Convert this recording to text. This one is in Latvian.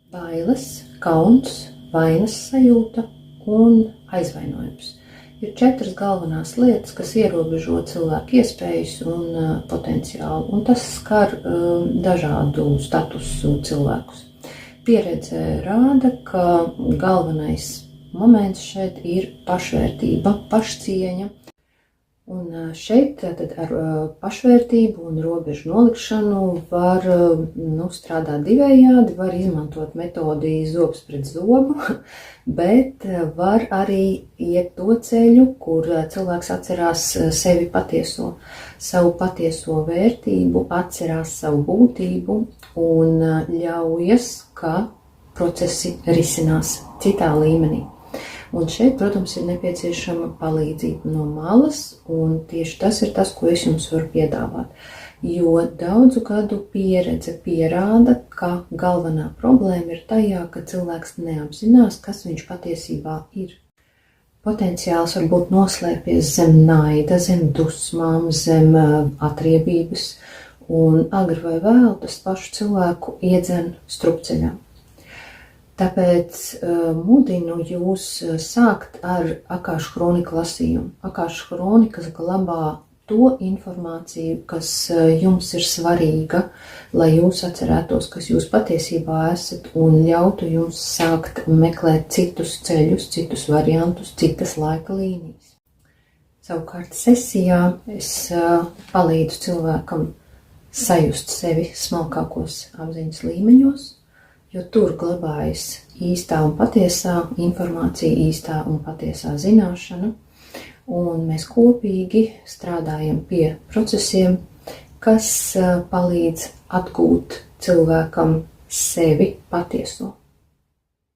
Bailes, kauns, vainas sajūta un aizvainojums. Ir 4 galvenās lietas, kas ierobežo cilvēku iespējas un potenciālu, un tas skar dažādu statusu cilvēkus. Pieredze rāda, ka galvenais moments šeit ir pašvērtība, pašcieņa. Un šeit tad ar pašvērtību un robežu nolikšanu var strādāt divējādi, var izmantot metodi zobs pret zobu, bet var arī iet to ceļu, kur cilvēks atcerās sevi patieso, savu patieso vērtību, atcerās savu būtību un ļaujas, ka procesi risinās citā līmenī. Un šeit, protams, ir nepieciešama palīdzība no malas, un tieši tas ir tas, ko es jums varu piedāvāt. Jo daudzu gadu pieredze pierāda, ka galvenā problēma ir tajā, ka cilvēks neapzinās, kas viņš patiesībā ir. Potenciāls var būt noslēpies zem naida, zem dusmām, zem atriebības, un agri vai vēl tas pašu cilvēku iedzen strupceļā. Tāpēc mudinu jūs sākt ar Akāšu kroniku lasījumu. Akāšu kronikas glabā to informāciju, kas jums ir svarīga, lai jūs atcerētos, kas jūs patiesībā esat, un ļautu jums sākt meklēt citus ceļus, citus variantus, citas laika līnijas. Savukārt sesijā es palīdzu cilvēkam sajust sevi smalkākos apziņas līmeņos, jo tur glabājas īstā un patiesā informācija, īstā un patiesā zināšana, un mēs kopīgi strādājam pie procesiem, kas palīdz atgūt cilvēkam sevi patieso.